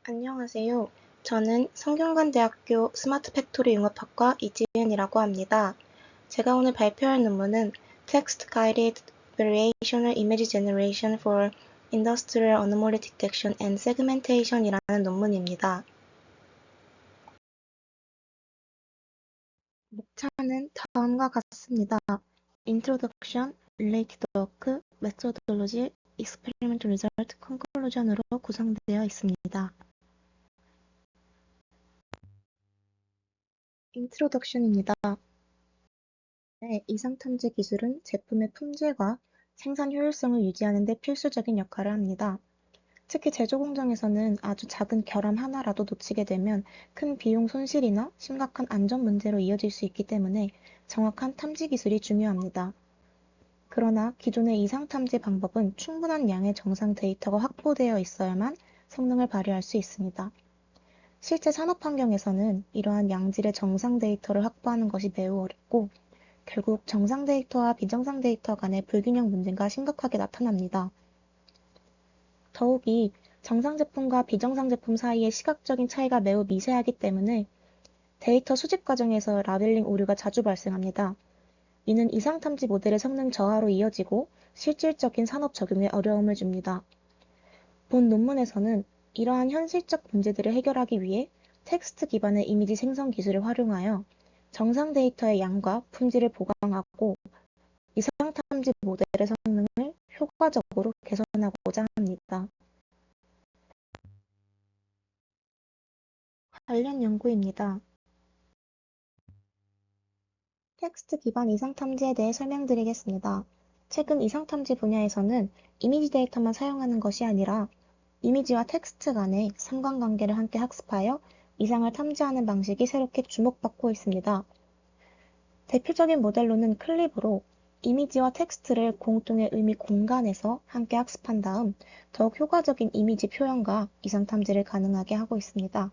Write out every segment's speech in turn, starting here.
안녕하세요. 저는 성균관대학교 스마트팩토리 융합학과 이지은이라고 합니다. 제가 오늘 발표할 논문은 Text Guided Variational Image Generation for Industrial Anomaly Detection and Segmentation 이라는 논문입니다. 목차는 다음과 같습니다. Introduction, Related Work, Methodology, Experimental Result, Conclusion으로 구성되어 있습니다. 인트로덕션입니다. 이상탐지 기술은 제품의 품질과 생산 효율성을 유지하는 데 필수적인 역할을 합니다. 특히 제조 공장에서는 아주 작은 결함 하나라도 놓치게 되면 큰 비용 손실이나 심각한 안전 문제로 이어질 수 있기 때문에 정확한 탐지 기술이 중요합니다. 그러나 기존의 이상 탐지 방법은 충분한 양의 정상 데이터가 확보되어 있어야만 성능을 발휘할 수 있습니다. 실제 산업 환경에서는 이러한 양질의 정상 데이터를 확보하는 것이 매우 어렵고 결국 정상 데이터와 비정상 데이터 간의 불균형 문제가 심각하게 나타납니다. 더욱이 정상 제품과 비정상 제품 사이의 시각적인 차이가 매우 미세하기 때문에 데이터 수집 과정에서 라벨링 오류가 자주 발생합니다. 이는 이상 탐지 모델의 성능 저하로 이어지고 실질적인 산업 적용에 어려움을 줍니다. 본 논문에서는 이러한 현실적 문제들을 해결하기 위해 텍스트 기반의 이미지 생성 기술을 활용하여 정상 데이터의 양과 품질을 보강하고 이상 탐지 모델의 성능을 효과적으로 개선하고자 합니다. 관련 연구입니다. 텍스트 기반 이상 탐지에 대해 설명드리겠습니다. 최근 이상 탐지 분야에서는 이미지 데이터만 사용하는 것이 아니라 이미지와 텍스트 간의 상관관계를 함께 학습하여 이상을 탐지하는 방식이 새롭게 주목받고 있습니다. 대표적인 모델로는 클립으로 이미지와 텍스트를 공통의 의미 공간에서 함께 학습한 다음 더욱 효과적인 이미지 표현과 이상 탐지를 가능하게 하고 있습니다.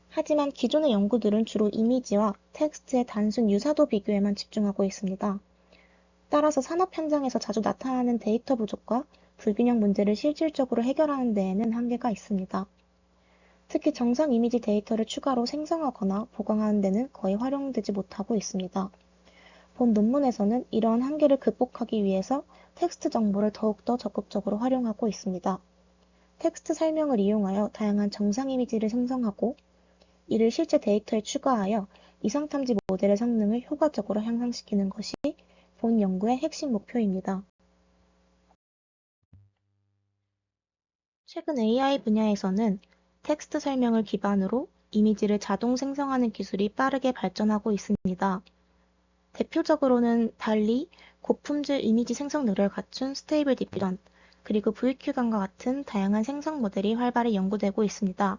하지만 기존의 연구들은 주로 이미지와 텍스트의 단순 유사도 비교에만 집중하고 있습니다. 따라서 산업 현장에서 자주 나타나는 데이터 부족과 불균형 문제를 실질적으로 해결하는 데에는 한계가 있습니다. 특히 정상 이미지 데이터를 추가로 생성하거나 보강하는 데는 거의 활용되지 못하고 있습니다. 본 논문에서는 이러한 한계를 극복하기 위해서 텍스트 정보를 더욱더 적극적으로 활용하고 있습니다. 텍스트 설명을 이용하여 다양한 정상 이미지를 생성하고 이를 실제 데이터에 추가하여 이상 탐지 모델의 성능을 효과적으로 향상시키는 것이 본 연구의 핵심 목표입니다. 최근 AI 분야에서는 텍스트 설명을 기반으로 이미지를 자동 생성하는 기술이 빠르게 발전하고 있습니다. 대표적으로는 달리 고품질 이미지 생성능을 갖춘 스테이블 디퓨전, 그리고 VQ감과 같은 다양한 생성 모델이 활발히 연구되고 있습니다.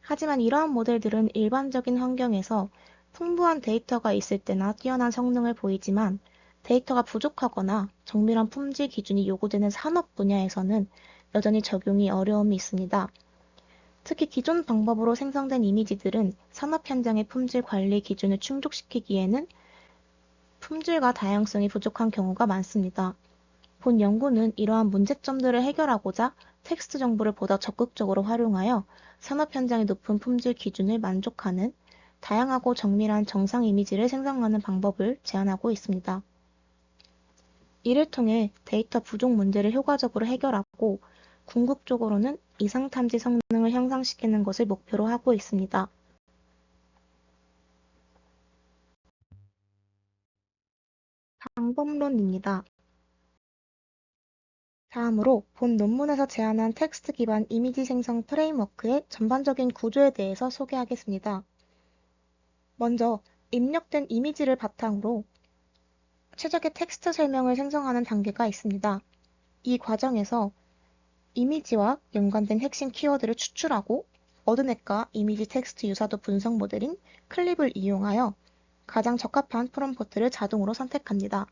하지만 이러한 모델들은 일반적인 환경에서 풍부한 데이터가 있을 때나 뛰어난 성능을 보이지만 데이터가 부족하거나 정밀한 품질 기준이 요구되는 산업 분야에서는 여전히 적용이 어려움이 있습니다. 특히 기존 방법으로 생성된 이미지들은 산업 현장의 품질 관리 기준을 충족시키기에는 품질과 다양성이 부족한 경우가 많습니다. 본 연구는 이러한 문제점들을 해결하고자 텍스트 정보를 보다 적극적으로 활용하여 산업 현장의 높은 품질 기준을 만족하는 다양하고 정밀한 정상 이미지를 생성하는 방법을 제안하고 있습니다. 이를 통해 데이터 부족 문제를 효과적으로 해결하고 궁극적으로는 이상 탐지 성능을 향상시키는 것을 목표로 하고 있습니다. 방법론입니다. 다음으로 본 논문에서 제안한 텍스트 기반 이미지 생성 프레임워크의 전반적인 구조에 대해서 소개하겠습니다. 먼저 입력된 이미지를 바탕으로 최적의 텍스트 설명을 생성하는 단계가 있습니다. 이 과정에서 이미지와 연관된 핵심 키워드를 추출하고 어드넷과 이미지 텍스트 유사도 분석 모델인 클립을 이용하여 가장 적합한 프롬프트를 자동으로 선택합니다.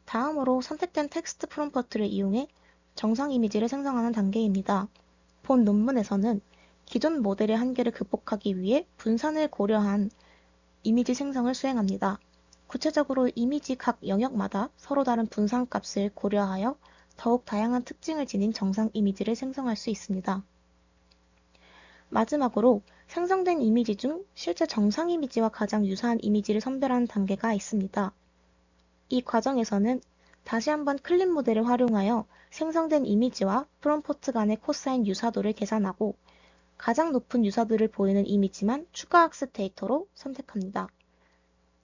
다음으로 선택된 텍스트 프롬프트를 이용해 정상 이미지를 생성하는 단계입니다. 본 논문에서는 기존 모델의 한계를 극복하기 위해 분산을 고려한 이미지 생성을 수행합니다. 구체적으로 이미지 각 영역마다 서로 다른 분산값을 고려하여 더욱 다양한 특징을 지닌 정상 이미지를 생성할 수 있습니다. 마지막으로 생성된 이미지 중 실제 정상 이미지와 가장 유사한 이미지를 선별하는 단계가 있습니다. 이 과정에서는 다시 한번 클립 모델을 활용하여 생성된 이미지와 프롬프트 간의 코사인 유사도를 계산하고 가장 높은 유사도를 보이는 이미지만 추가 학습 데이터로 선택합니다.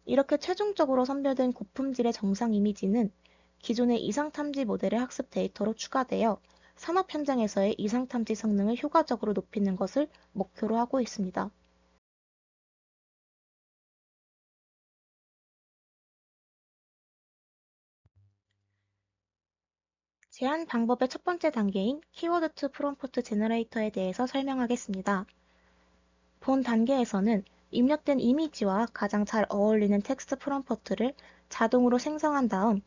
이렇게 최종적으로 선별된 고품질의 정상 이미지는 기존의 이상탐지 모델의 학습 데이터로 추가되어 산업 현장에서의 이상탐지 성능을 효과적으로 높이는 것을 목표로 하고 있습니다. 제한 방법의 첫 번째 단계인 키워드 투 프롬프트 제너레이터에 대해서 설명하겠습니다. 본 단계에서는 입력된 이미지와 가장 잘 어울리는 텍스트 프롬프트를 자동으로 생성한 다음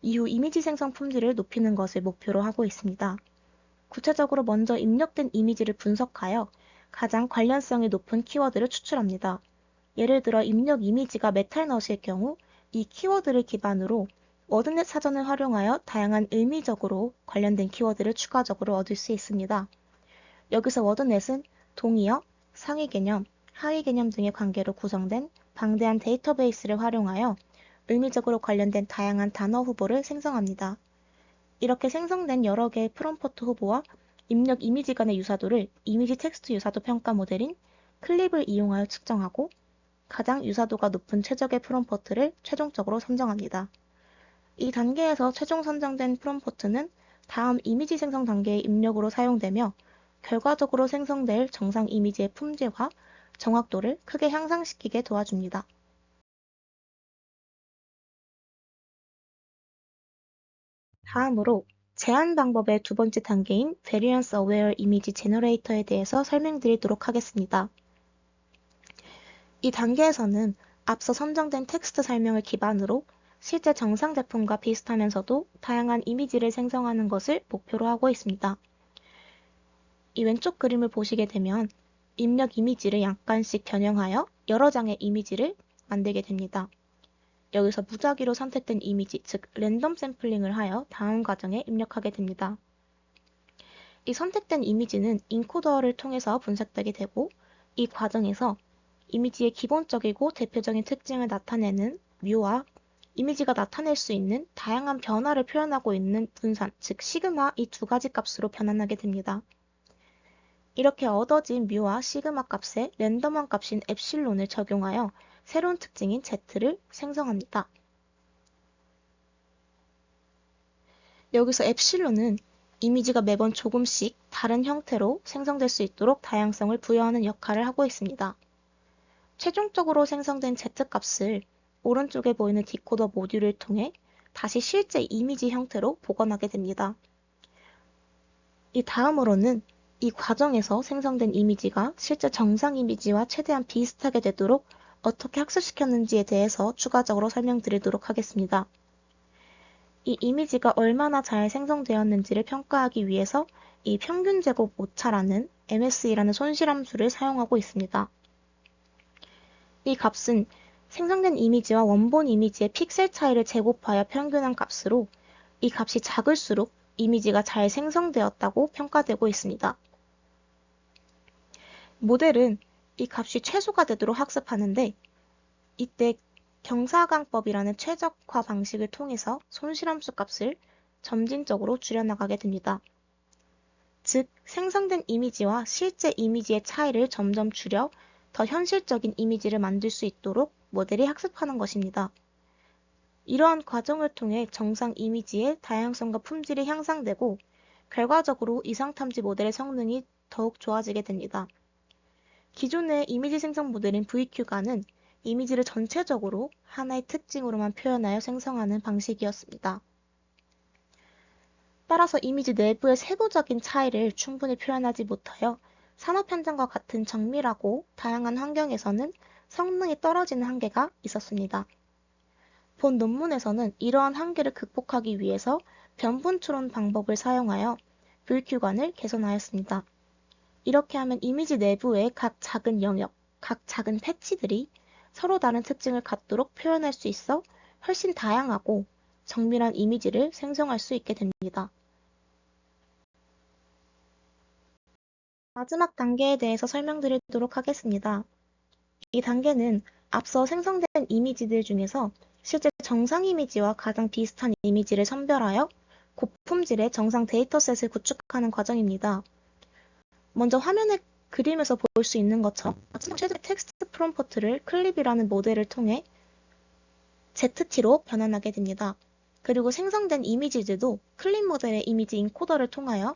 이후 이미지 생성 품질을 높이는 것을 목표로 하고 있습니다. 구체적으로 먼저 입력된 이미지를 분석하여 가장 관련성이 높은 키워드를 추출합니다. 예를 들어 입력 이미지가 메탈넛일 경우 이 키워드를 기반으로 워드넷 사전을 활용하여 다양한 의미적으로 관련된 키워드를 추가적으로 얻을 수 있습니다. 여기서 워드넷은 동의어, 상위 개념, 하위 개념 등의 관계로 구성된 방대한 데이터베이스를 활용하여 의미적으로 관련된 다양한 단어 후보를 생성합니다. 이렇게 생성된 여러 개의 프롬프트 후보와 입력 이미지 간의 유사도를 이미지 텍스트 유사도 평가 모델인 클립을 이용하여 측정하고 가장 유사도가 높은 최적의 프롬프트를 최종적으로 선정합니다. 이 단계에서 최종 선정된 프롬프트는 다음 이미지 생성 단계의 입력으로 사용되며 결과적으로 생성될 정상 이미지의 품질과 정확도를 크게 향상시키게 도와줍니다. 다음으로 제한 방법의 두 번째 단계인 Variance Aware Image Generator에 대해서 설명드리도록 하겠습니다. 이 단계에서는 앞서 선정된 텍스트 설명을 기반으로 실제 정상 제품과 비슷하면서도 다양한 이미지를 생성하는 것을 목표로 하고 있습니다. 이 왼쪽 그림을 보시게 되면 입력 이미지를 약간씩 변형하여 여러 장의 이미지를 만들게 됩니다. 여기서 무작위로 선택된 이미지, 즉 랜덤 샘플링을 하여 다음 과정에 입력하게 됩니다. 이 선택된 이미지는 인코더를 통해서 분석되게 되고 이 과정에서 이미지의 기본적이고 대표적인 특징을 나타내는 뮤와 이미지가 나타낼 수 있는 다양한 변화를 표현하고 있는 분산, 즉 시그마 이 두 가지 값으로 변환하게 됩니다. 이렇게 얻어진 뮤와 시그마 값에 랜덤한 값인 엡실론을 적용하여 새로운 특징인 Z를 생성합니다. 여기서 엡실론은 이미지가 매번 조금씩 다른 형태로 생성될 수 있도록 다양성을 부여하는 역할을 하고 있습니다. 최종적으로 생성된 Z값을 오른쪽에 보이는 디코더 모듈을 통해 다시 실제 이미지 형태로 복원하게 됩니다. 이 다음으로는 이 과정에서 생성된 이미지가 실제 정상 이미지와 최대한 비슷하게 되도록 어떻게 학습시켰는지에 대해서 추가적으로 설명드리도록 하겠습니다. 이 이미지가 얼마나 잘 생성되었는지를 평가하기 위해서 이 평균 제곱 오차라는 MSE라는 손실함수를 사용하고 있습니다. 이 값은 생성된 이미지와 원본 이미지의 픽셀 차이를 제곱하여 평균한 값으로 이 값이 작을수록 이미지가 잘 생성되었다고 평가되고 있습니다. 모델은 이 값이 최소가 되도록 학습하는데 이때 경사강법이라는 최적화 방식을 통해서 손실함수 값을 점진적으로 줄여나가게 됩니다. 즉, 생성된 이미지와 실제 이미지의 차이를 점점 줄여 더 현실적인 이미지를 만들 수 있도록 모델이 학습하는 것입니다. 이러한 과정을 통해 정상 이미지의 다양성과 품질이 향상되고 결과적으로 이상탐지 모델의 성능이 더욱 좋아지게 됩니다. 기존의 이미지 생성 모델인 VQ가는 이미지를 전체적으로 하나의 특징으로만 표현하여 생성하는 방식이었습니다. 따라서 이미지 내부의 세부적인 차이를 충분히 표현하지 못하여 산업 현장과 같은 정밀하고 다양한 환경에서는 성능이 떨어지는 한계가 있었습니다. 본 논문에서는 이러한 한계를 극복하기 위해서 변분 추론 방법을 사용하여 VQ관을 개선하였습니다. 이렇게 하면 이미지 내부의 각 작은 영역, 각 작은 패치들이 서로 다른 특징을 갖도록 표현할 수 있어 훨씬 다양하고 정밀한 이미지를 생성할 수 있게 됩니다. 마지막 단계에 대해서 설명드리도록 하겠습니다. 이 단계는 앞서 생성된 이미지들 중에서 실제 정상 이미지와 가장 비슷한 이미지를 선별하여 고품질의 정상 데이터셋을 구축하는 과정입니다. 먼저 화면에 그림에서 볼 수 있는 것처럼 최대 텍스트 프롬프트를 클립이라는 모델을 통해 ZT로 변환하게 됩니다. 그리고 생성된 이미지들도 클립 모델의 이미지 인코더를 통하여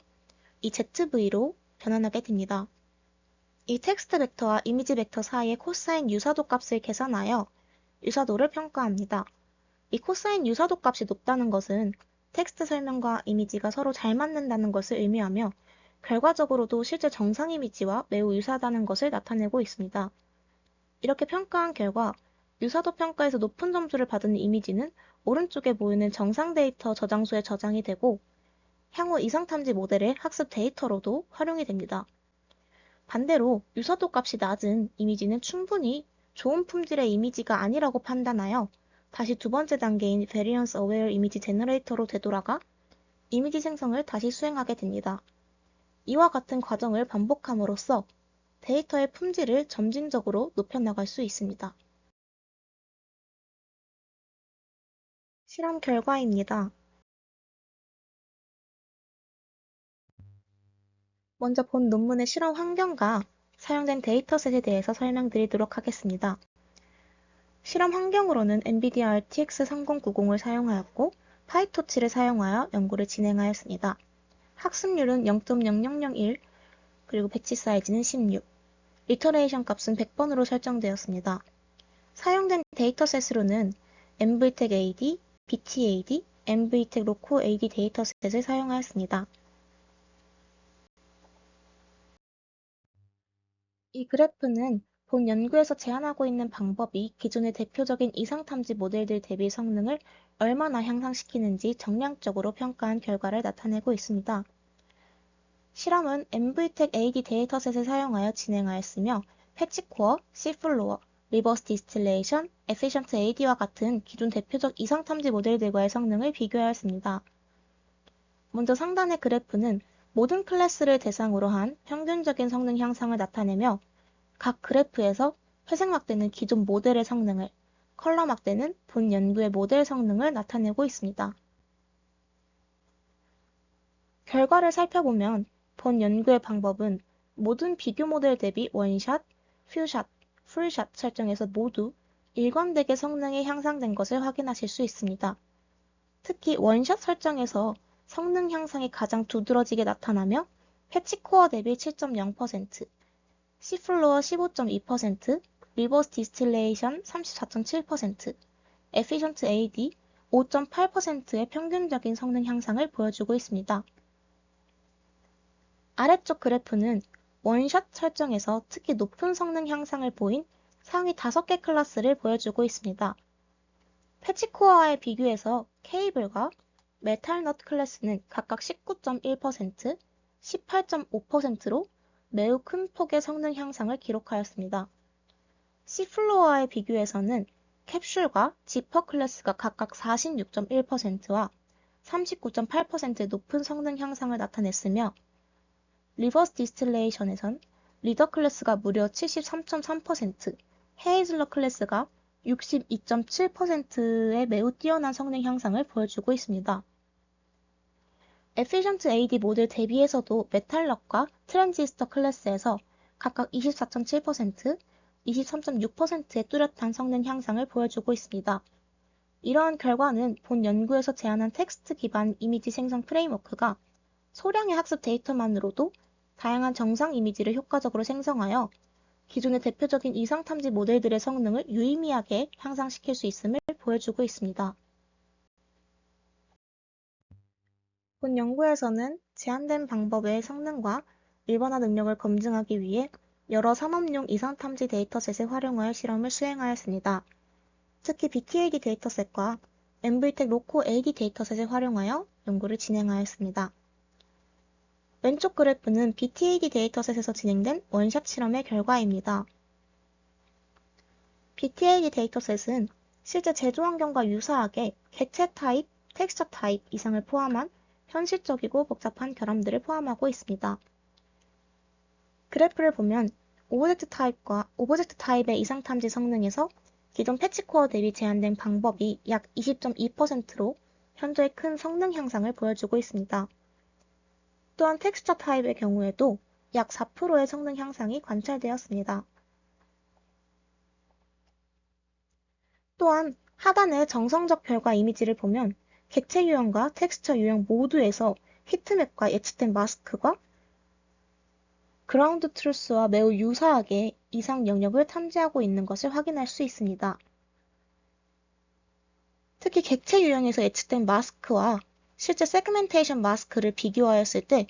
이 ZV로 변환하게 됩니다. 이 텍스트 벡터와 이미지 벡터 사이의 코사인 유사도 값을 계산하여 유사도를 평가합니다. 이 코사인 유사도 값이 높다는 것은 텍스트 설명과 이미지가 서로 잘 맞는다는 것을 의미하며 결과적으로도 실제 정상 이미지와 매우 유사하다는 것을 나타내고 있습니다. 이렇게 평가한 결과 유사도 평가에서 높은 점수를 받은 이미지는 오른쪽에 보이는 정상 데이터 저장소에 저장이 되고 향후 이상탐지 모델의 학습 데이터로도 활용이 됩니다. 반대로 유사도 값이 낮은 이미지는 충분히 좋은 품질의 이미지가 아니라고 판단하여 다시 두 번째 단계인 Variance Aware Image Generator로 되돌아가 이미지 생성을 다시 수행하게 됩니다. 이와 같은 과정을 반복함으로써 데이터의 품질을 점진적으로 높여나갈 수 있습니다. 실험 결과입니다. 먼저 본 논문의 실험 환경과 사용된 데이터셋에 대해서 설명드리도록 하겠습니다. 실험 환경으로는 NVIDIA RTX 3090을 사용하였고 파이토치를 사용하여 연구를 진행하였습니다. 학습률은 0.0001, 그리고 배치 사이즈는 16, 리터레이션 값은 100번으로 설정되었습니다. 사용된 데이터셋으로는 MVTech AD, BTAD, MVTech Loco AD 데이터셋을 사용하였습니다. 이 그래프는 본 연구에서 제안하고 있는 방법이 기존의 대표적인 이상탐지 모델들 대비 성능을 얼마나 향상시키는지 정량적으로 평가한 결과를 나타내고 있습니다. 실험은 MVTech AD 데이터셋을 사용하여 진행하였으며 패치코어, Cflower, 리버스 디스틸레이션, Efficient AD와 같은 기존 대표적 이상탐지 모델들과의 성능을 비교하였습니다. 먼저 상단의 그래프는 모든 클래스를 대상으로 한 평균적인 성능 향상을 나타내며 각 그래프에서 회색 막대는 기존 모델의 성능을, 컬러 막대는 본 연구의 모델 성능을 나타내고 있습니다. 결과를 살펴보면 본 연구의 방법은 모든 비교 모델 대비 원샷, 퓨샷, 풀샷 설정에서 모두 일관되게 성능이 향상된 것을 확인하실 수 있습니다. 특히 원샷 설정에서 성능 향상이 가장 두드러지게 나타나며 패치코어 대비 7.0%, C플로어 15.2%, 리버스 디스틸레이션 34.7%, 에피션트 AD 5.8%의 평균적인 성능 향상을 보여주고 있습니다. 아래쪽 그래프는 원샷 설정에서 특히 높은 성능 향상을 보인 상위 5개 클래스를 보여주고 있습니다. 패치코어와의 비교해서 케이블과 메탈넛 클래스는 각각 19.1%, 18.5%로 매우 큰 폭의 성능 향상을 기록하였습니다. C플로어와의 비교에서는 캡슐과 지퍼 클래스가 각각 46.1%와 39.8%의 높은 성능 향상을 나타냈으며 리버스 디스틸레이션에선 리더 클래스가 무려 73.3%, 헤이즐넛 클래스가 62.7%의 매우 뛰어난 성능 향상을 보여주고 있습니다. Efficient AD 모델 대비해서도 메탈넛과 트랜지스터 클래스에서 각각 24.7%, 23.6%의 뚜렷한 성능 향상을 보여주고 있습니다. 이러한 결과는 본 연구에서 제안한 텍스트 기반 이미지 생성 프레임워크가 소량의 학습 데이터만으로도 다양한 정상 이미지를 효과적으로 생성하여 기존의 대표적인 이상탐지 모델들의 성능을 유의미하게 향상시킬 수 있음을 보여주고 있습니다. 본 연구에서는 제한된 방법의 성능과 일반화 능력을 검증하기 위해 여러 산업용 이상탐지 데이터셋을 활용하여 실험을 수행하였습니다. 특히 BTAD 데이터셋과 MVTech Loco AD 데이터셋을 활용하여 연구를 진행하였습니다. 왼쪽 그래프는 BTAD 데이터셋에서 진행된 원샷 실험의 결과입니다. BTAD 데이터셋은 실제 제조 환경과 유사하게 객체 타입, 텍스처 타입 이상을 포함한 현실적이고 복잡한 결함들을 포함하고 있습니다. 그래프를 보면 오브젝트 타입의 이상 탐지 성능에서 기존 패치코어 대비 제한된 방법이 약 20.2%로 현저히 큰 성능 향상을 보여주고 있습니다. 또한 텍스처 타입의 경우에도 약 4%의 성능 향상이 관찰되었습니다. 또한 하단의 정성적 결과 이미지를 보면 객체 유형과 텍스처 유형 모두에서 히트맵과 예측된 마스크가 그라운드 트루스와 매우 유사하게 이상 영역을 탐지하고 있는 것을 확인할 수 있습니다. 특히 객체 유형에서 예측된 마스크와 실제 세그멘테이션 마스크를 비교하였을 때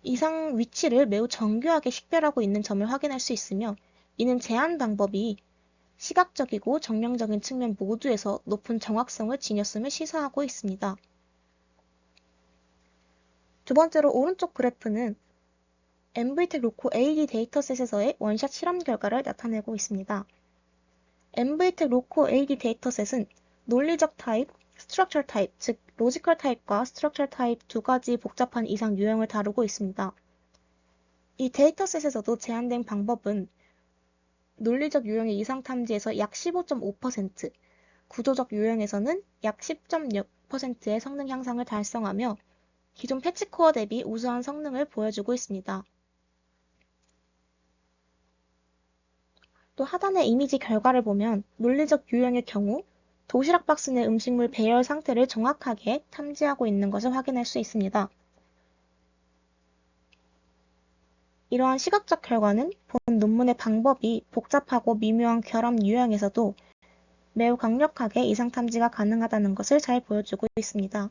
이상 위치를 매우 정교하게 식별하고 있는 점을 확인할 수 있으며, 이는 제한 방법이 시각적이고 정량적인 측면 모두에서 높은 정확성을 지녔음을 시사하고 있습니다. 두 번째로 오른쪽 그래프는 MVTech 로코 AD 데이터셋에서의 원샷 실험 결과를 나타내고 있습니다. MVTech 로코 AD 데이터셋은 논리적 타입, 스트럭처 타입, 즉 로지컬 타입과 스트럭처 타입 두 가지 복잡한 이상 유형을 다루고 있습니다. 이 데이터셋에서도 제한된 방법은 논리적 유형의 이상 탐지에서 약 15.5%, 구조적 유형에서는 약 10.6%의 성능 향상을 달성하며 기존 패치코어 대비 우수한 성능을 보여주고 있습니다. 또 하단의 이미지 결과를 보면 논리적 유형의 경우 도시락 박스 내 음식물 배열 상태를 정확하게 탐지하고 있는 것을 확인할 수 있습니다. 이러한 시각적 결과는 본 논문의 방법이 복잡하고 미묘한 결합 유형에서도 매우 강력하게 이상 탐지가 가능하다는 것을 잘 보여주고 있습니다.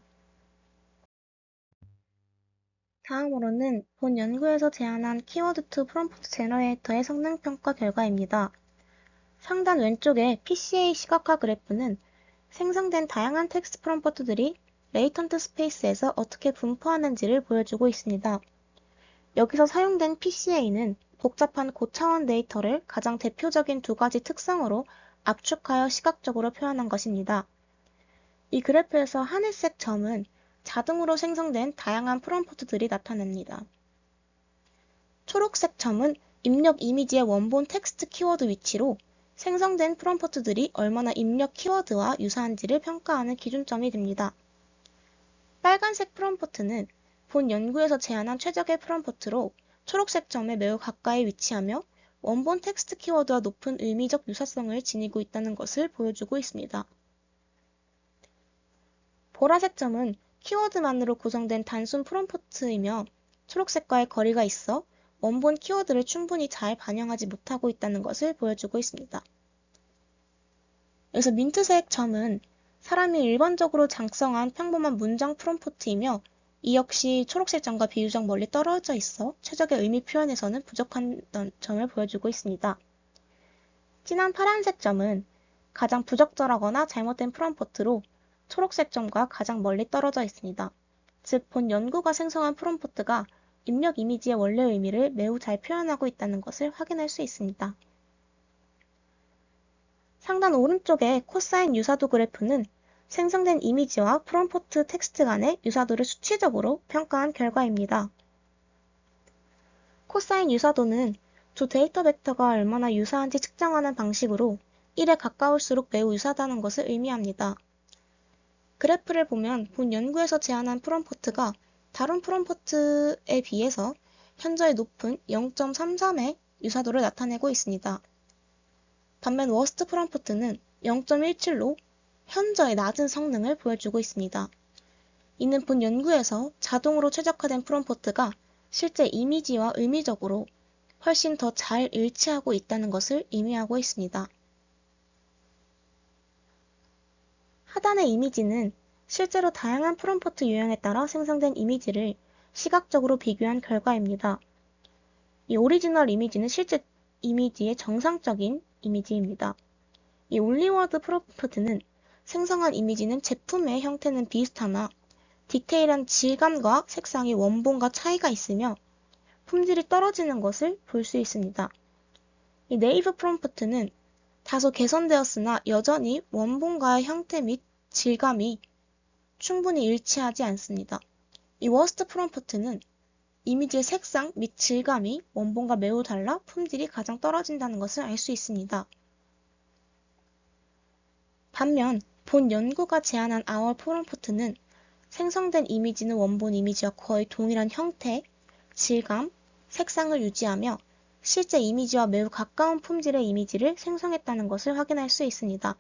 다음으로는 본 연구에서 제안한 키워드2 프롬프트 제너레이터의 성능 평가 결과입니다. 상단 왼쪽의 PCA 시각화 그래프는 생성된 다양한 텍스트 프롬프트들이 레이턴트 스페이스에서 어떻게 분포하는지를 보여주고 있습니다. 여기서 사용된 PCA는 복잡한 고차원 데이터를 가장 대표적인 두 가지 특성으로 압축하여 시각적으로 표현한 것입니다. 이 그래프에서 하늘색 점은 자동으로 생성된 다양한 프롬프트들이 나타냅니다. 초록색 점은 입력 이미지의 원본 텍스트 키워드 위치로 생성된 프롬프트들이 얼마나 입력 키워드와 유사한지를 평가하는 기준점이 됩니다. 빨간색 프롬프트는 본 연구에서 제안한 최적의 프롬프트로 초록색 점에 매우 가까이 위치하며 원본 텍스트 키워드와 높은 의미적 유사성을 지니고 있다는 것을 보여주고 있습니다. 보라색 점은 키워드만으로 구성된 단순 프롬프트이며 초록색과의 거리가 있어 원본 키워드를 충분히 잘 반영하지 못하고 있다는 것을 보여주고 있습니다. 여기서 민트색 점은 사람이 일반적으로 작성한 평범한 문장 프롬프트이며 이 역시 초록색 점과 비교적 멀리 떨어져 있어 최적의 의미 표현에서는 부족한 점을 보여주고 있습니다. 진한 파란색 점은 가장 부적절하거나 잘못된 프롬프트로 초록색 점과 가장 멀리 떨어져 있습니다. 즉, 본 연구가 생성한 프롬프트가 입력 이미지의 원래 의미를 매우 잘 표현하고 있다는 것을 확인할 수 있습니다. 상단 오른쪽의 코사인 유사도 그래프는 생성된 이미지와 프롬프트 텍스트 간의 유사도를 수치적으로 평가한 결과입니다. 코사인 유사도는 두 데이터 벡터가 얼마나 유사한지 측정하는 방식으로 1에 가까울수록 매우 유사하다는 것을 의미합니다. 그래프를 보면 본 연구에서 제안한 프롬프트가 다른 프롬프트에 비해서 현저히 높은 0.33의 유사도를 나타내고 있습니다. 반면 워스트 프롬프트는 0.17로 현저히 낮은 성능을 보여주고 있습니다. 이는 본 연구에서 자동으로 최적화된 프롬프트가 실제 이미지와 의미적으로 훨씬 더 잘 일치하고 있다는 것을 의미하고 있습니다. 하단의 이미지는 실제로 다양한 프롬프트 유형에 따라 생성된 이미지를 시각적으로 비교한 결과입니다. 이 오리지널 이미지는 실제 이미지의 정상적인 이미지입니다. 이 올리워드 프롬프트는 생성한 이미지는 제품의 형태는 비슷하나 디테일한 질감과 색상이 원본과 차이가 있으며 품질이 떨어지는 것을 볼 수 있습니다. 이 네이브 프롬프트는 다소 개선되었으나 여전히 원본과의 형태 및 질감이 충분히 일치하지 않습니다. 이 워스트 프롬프트는 이미지의 색상 및 질감이 원본과 매우 달라 품질이 가장 떨어진다는 것을 알 수 있습니다. 반면 본 연구가 제안한 our 프롬프트는 생성된 이미지는 원본 이미지와 거의 동일한 형태, 질감, 색상을 유지하며 실제 이미지와 매우 가까운 품질의 이미지를 생성했다는 것을 확인할 수 있습니다.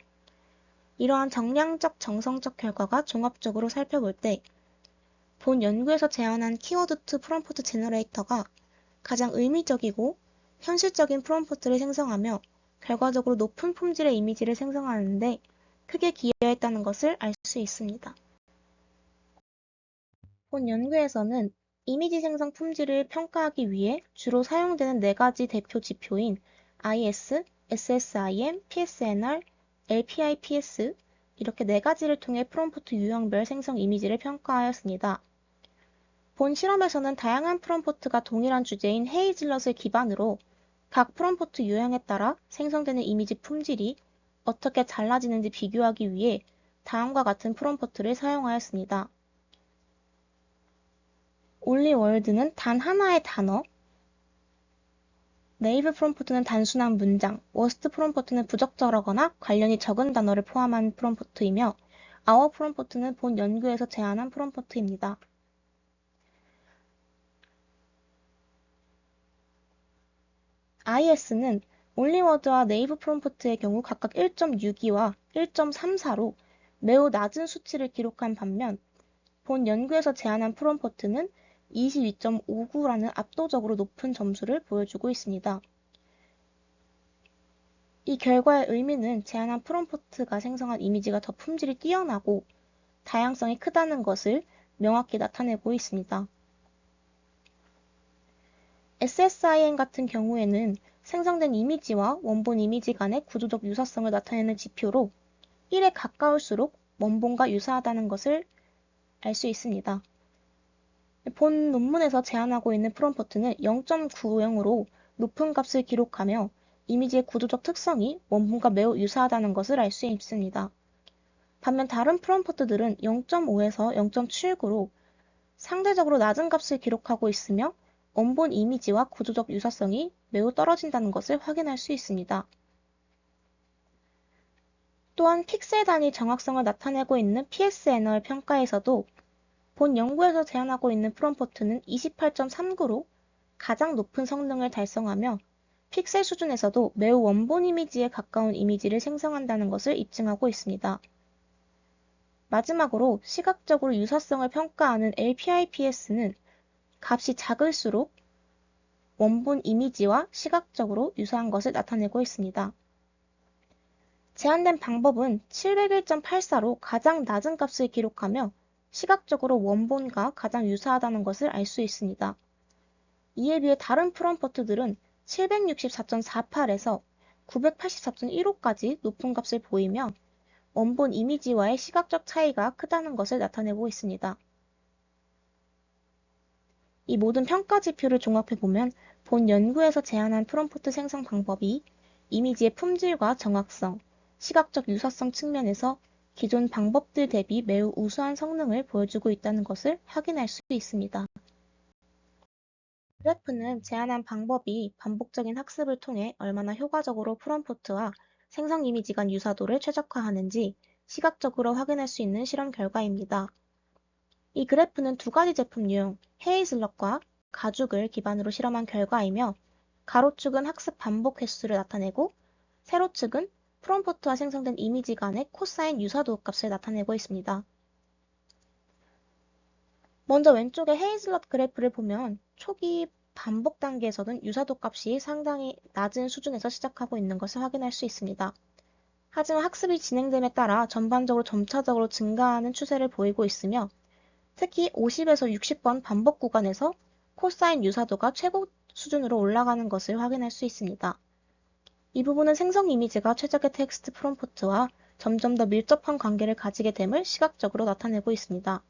이러한 정량적 정성적 결과가 종합적으로 살펴볼 때 본 연구에서 제안한 키워드2 프롬프트 제너레이터가 가장 의미적이고 현실적인 프롬프트를 생성하며 결과적으로 높은 품질의 이미지를 생성하는 데 크게 기여했다는 것을 알 수 있습니다. 본 연구에서는 이미지 생성 품질을 평가하기 위해 주로 사용되는 4가지 대표 지표인 IS, SSIM, PSNR, LPIPS 이렇게 4가지를 통해 프롬프트 유형별 생성 이미지를 평가하였습니다. 본 실험에서는 다양한 프롬프트가 동일한 주제인 헤이즐넛을 기반으로 각 프롬프트 유형에 따라 생성되는 이미지 품질이 어떻게 달라지는지 비교하기 위해 다음과 같은 프롬프트를 사용하였습니다. only word는 단 하나의 단어, 네이브 프롬프트는 단순한 문장, 워스트 프롬프트는 부적절하거나 관련이 적은 단어를 포함한 프롬프트이며 our 프롬프트는 본 연구에서 제안한 프롬프트입니다. IS는 올리워드와 네이브 프롬프트의 경우 각각 1.62와 1.34로 매우 낮은 수치를 기록한 반면 본 연구에서 제안한 프롬프트는 22.59라는 압도적으로 높은 점수를 보여주고 있습니다. 이 결과의 의미는 제안한 프롬프트가 생성한 이미지가 더 품질이 뛰어나고 다양성이 크다는 것을 명확히 나타내고 있습니다. SSIM 같은 경우에는 생성된 이미지와 원본 이미지 간의 구조적 유사성을 나타내는 지표로 1에 가까울수록 원본과 유사하다는 것을 알 수 있습니다. 본 논문에서 제안하고 있는 프롬프트는 0.90으로 높은 값을 기록하며 이미지의 구조적 특성이 원본과 매우 유사하다는 것을 알 수 있습니다. 반면 다른 프롬프트들은 0.5에서 0.79로 상대적으로 낮은 값을 기록하고 있으며 원본 이미지와 구조적 유사성이 매우 떨어진다는 것을 확인할 수 있습니다. 또한 픽셀 단위 정확성을 나타내고 있는 PSNR 평가에서도 본 연구에서 제안하고 있는 프롬프트는 28.39로 가장 높은 성능을 달성하며 픽셀 수준에서도 매우 원본 이미지에 가까운 이미지를 생성한다는 것을 입증하고 있습니다. 마지막으로 시각적으로 유사성을 평가하는 LPIPS는 값이 작을수록 원본 이미지와 시각적으로 유사한 것을 나타내고 있습니다. 제안된 방법은 701.84로 가장 낮은 값을 기록하며 시각적으로 원본과 가장 유사하다는 것을 알 수 있습니다. 이에 비해 다른 프롬프트들은 764.48에서 984.15까지 높은 값을 보이며 원본 이미지와의 시각적 차이가 크다는 것을 나타내고 있습니다. 이 모든 평가 지표를 종합해보면 본 연구에서 제안한 프롬프트 생성 방법이 이미지의 품질과 정확성, 시각적 유사성 측면에서 기존 방법들 대비 매우 우수한 성능을 보여주고 있다는 것을 확인할 수 있습니다. 그래프는 제안한 방법이 반복적인 학습을 통해 얼마나 효과적으로 프롬프트와 생성 이미지 간 유사도를 최적화하는지 시각적으로 확인할 수 있는 실험 결과입니다. 이 그래프는 2가지 제품용 헤이즐넛과 가죽을 기반으로 실험한 결과이며 가로축은 학습 반복 횟수를 나타내고 세로축은 프롬프트와 생성된 이미지 간의 코사인 유사도 값을 나타내고 있습니다. 먼저 왼쪽의 헤이즐넛 그래프를 보면 초기 반복 단계에서는 유사도 값이 상당히 낮은 수준에서 시작하고 있는 것을 확인할 수 있습니다. 하지만 학습이 진행됨에 따라 전반적으로 점차적으로 증가하는 추세를 보이고 있으며 특히 50에서 60번 반복 구간에서 코사인 유사도가 최고 수준으로 올라가는 것을 확인할 수 있습니다. 이 부분은 생성 이미지가 최적의 텍스트 프롬프트와 점점 더 밀접한 관계를 가지게 됨을 시각적으로 나타내고 있습니다.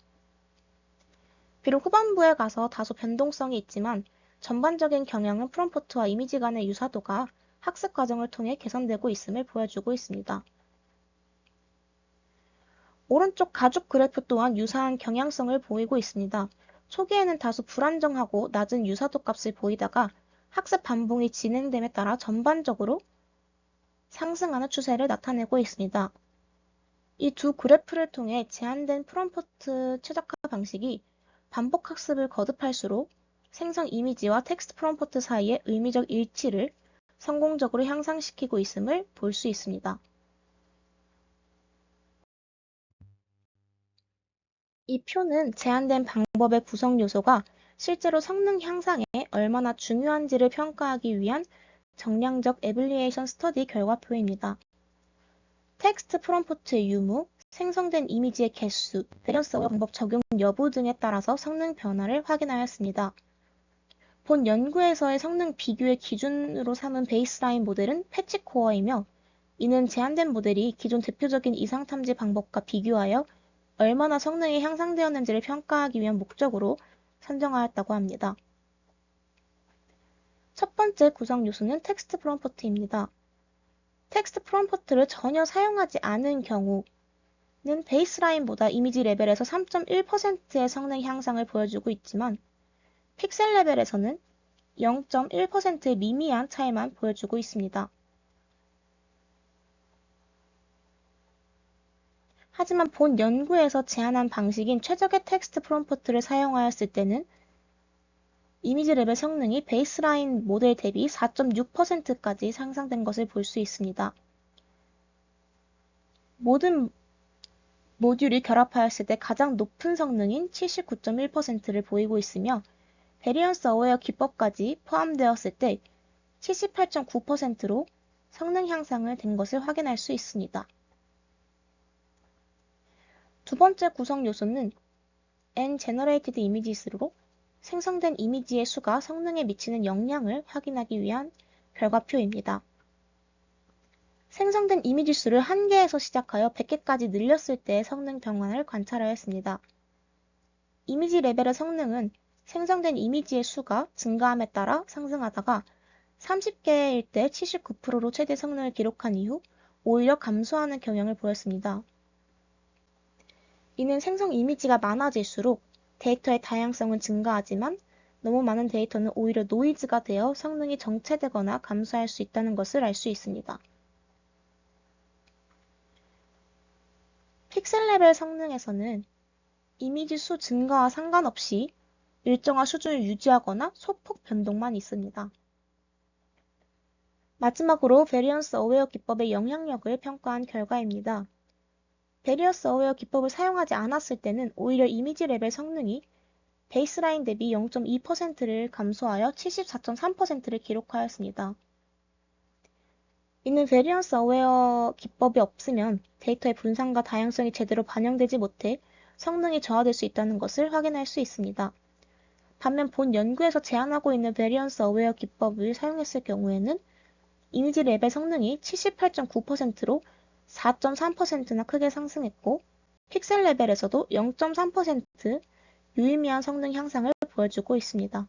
비록 후반부에 가서 다소 변동성이 있지만 전반적인 경향은 프롬프트와 이미지 간의 유사도가 학습 과정을 통해 개선되고 있음을 보여주고 있습니다. 오른쪽 가죽 그래프 또한 유사한 경향성을 보이고 있습니다. 초기에는 다소 불안정하고 낮은 유사도 값을 보이다가 학습 반복이 진행됨에 따라 전반적으로 상승하는 추세를 나타내고 있습니다. 이 두 그래프를 통해 제한된 프롬프트 최적화 방식이 반복 학습을 거듭할수록 생성 이미지와 텍스트 프롬프트 사이의 의미적 일치를 성공적으로 향상시키고 있음을 볼 수 있습니다. 이 표는 제한된 방법의 구성 요소가 실제로 성능 향상에 얼마나 중요한지를 평가하기 위한 정량적 에밸리에이션 스터디 결과표입니다. 텍스트 프롬프트의 유무, 생성된 이미지의 개수, 밸런스 어웨어 방법 적용 여부 등에 따라서 성능 변화를 확인하였습니다. 본 연구에서의 성능 비교의 기준으로 삼은 베이스라인 모델은 패치코어이며 이는 제한된 모델이 기존 대표적인 이상 탐지 방법과 비교하여 얼마나 성능이 향상되었는지를 평가하기 위한 목적으로 선정하였다고 합니다. 첫 번째 구성 요소는 텍스트 프롬프트입니다. 텍스트 프롬프트를 전혀 사용하지 않은 경우는 베이스라인보다 이미지 레벨에서 3.1%의 성능 향상을 보여주고 있지만 픽셀 레벨에서는 0.1%의 미미한 차이만 보여주고 있습니다. 하지만 본 연구에서 제안한 방식인 최적의 텍스트 프롬프트를 사용하였을 때는 이미지 레벨 성능이 베이스라인 모델 대비 4.6%까지 상승된 것을 볼 수 있습니다. 모든 모듈이 결합하였을 때 가장 높은 성능인 79.1%를 보이고 있으며 베리언스 어웨어 기법까지 포함되었을 때 78.9%로 성능 향상을 된 것을 확인할 수 있습니다. 두 번째 구성 요소는 N-Generated Images로 생성된 이미지의 수가 성능에 미치는 영향을 확인하기 위한 결과표입니다. 생성된 이미지 수를 1개에서 시작하여 100개까지 늘렸을 때의 성능 변화를 관찰하였습니다. 이미지 레벨의 성능은 생성된 이미지의 수가 증가함에 따라 상승하다가 30개일 때 79%로 최대 성능을 기록한 이후 오히려 감소하는 경향을 보였습니다. 이는 생성 이미지가 많아질수록 데이터의 다양성은 증가하지만 너무 많은 데이터는 오히려 노이즈가 되어 성능이 정체되거나 감소할 수 있다는 것을 알 수 있습니다. 픽셀 레벨 성능에서는 이미지 수 증가와 상관없이 일정한 수준을 유지하거나 소폭 변동만 있습니다. 마지막으로 베리언스 어웨어 기법의 영향력을 평가한 결과입니다. 베리언스 어웨어 기법을 사용하지 않았을 때는 오히려 이미지 레벨 성능이 베이스라인 대비 0.2%를 감소하여 74.3%를 기록하였습니다. 이는 베리언스 어웨어 기법이 없으면 데이터의 분산과 다양성이 제대로 반영되지 못해 성능이 저하될 수 있다는 것을 확인할 수 있습니다. 반면 본 연구에서 제안하고 있는 베리언스 어웨어 기법을 사용했을 경우에는 이미지 레벨 성능이 78.9%로 4.3%나 크게 상승했고 픽셀 레벨에서도 0.3% 유의미한 성능 향상을 보여주고 있습니다.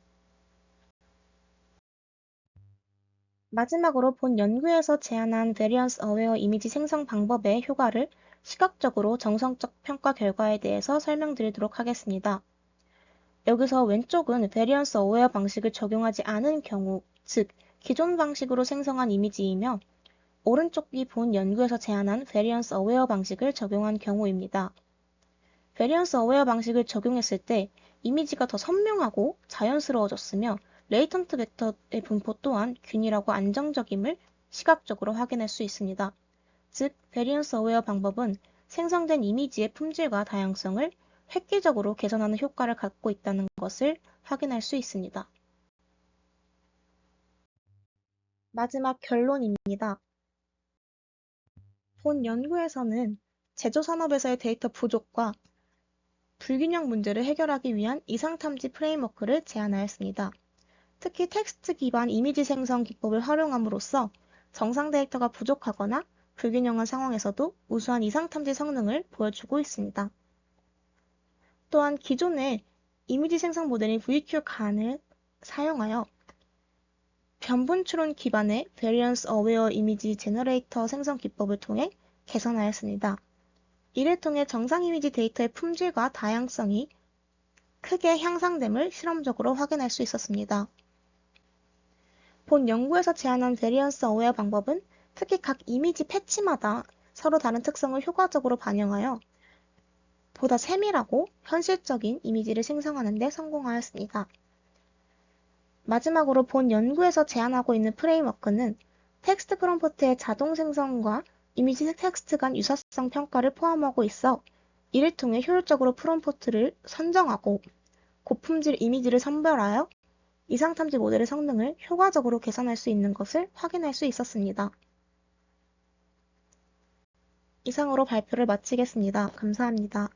마지막으로 본 연구에서 제안한 베리언스 어웨어 이미지 생성 방법의 효과를 시각적으로 정성적 평가 결과에 대해서 설명드리도록 하겠습니다. 여기서 왼쪽은 베리언스 어웨어 방식을 적용하지 않은 경우, 즉 기존 방식으로 생성한 이미지이며 오른쪽이 본 연구에서 제안한 베리언스 어웨어 방식을 적용한 경우입니다. 베리언스 어웨어 방식을 적용했을 때 이미지가 더 선명하고 자연스러워졌으며 레이턴트 벡터의 분포 또한 균일하고 안정적임을 시각적으로 확인할 수 있습니다. 즉, 베리언스 어웨어 방법은 생성된 이미지의 품질과 다양성을 획기적으로 개선하는 효과를 갖고 있다는 것을 확인할 수 있습니다. 마지막 결론입니다. 본 연구에서는 제조산업에서의 데이터 부족과 불균형 문제를 해결하기 위한 이상탐지 프레임워크를 제안하였습니다. 특히 텍스트 기반 이미지 생성 기법을 활용함으로써 정상 데이터가 부족하거나 불균형한 상황에서도 우수한 이상탐지 성능을 보여주고 있습니다. 또한 기존의 이미지 생성 모델인 VQ-GAN을 사용하여 변분 추론 기반의 베리언스 어웨어 이미지 제너레이터 생성 기법을 통해 개선하였습니다. 이를 통해 정상 이미지 데이터의 품질과 다양성이 크게 향상됨을 실험적으로 확인할 수 있었습니다. 본 연구에서 제안한 베리언스 어웨어 방법은 특히 각 이미지 패치마다 서로 다른 특성을 효과적으로 반영하여 보다 세밀하고 현실적인 이미지를 생성하는 데 성공하였습니다. 마지막으로 본 연구에서 제안하고 있는 프레임워크는 텍스트 프롬프트의 자동 생성과 이미지 텍스트 간 유사성 평가를 포함하고 있어 이를 통해 효율적으로 프롬프트를 선정하고 고품질 이미지를 선별하여 이상탐지 모델의 성능을 효과적으로 개선할 수 있는 것을 확인할 수 있었습니다. 이상으로 발표를 마치겠습니다. 감사합니다.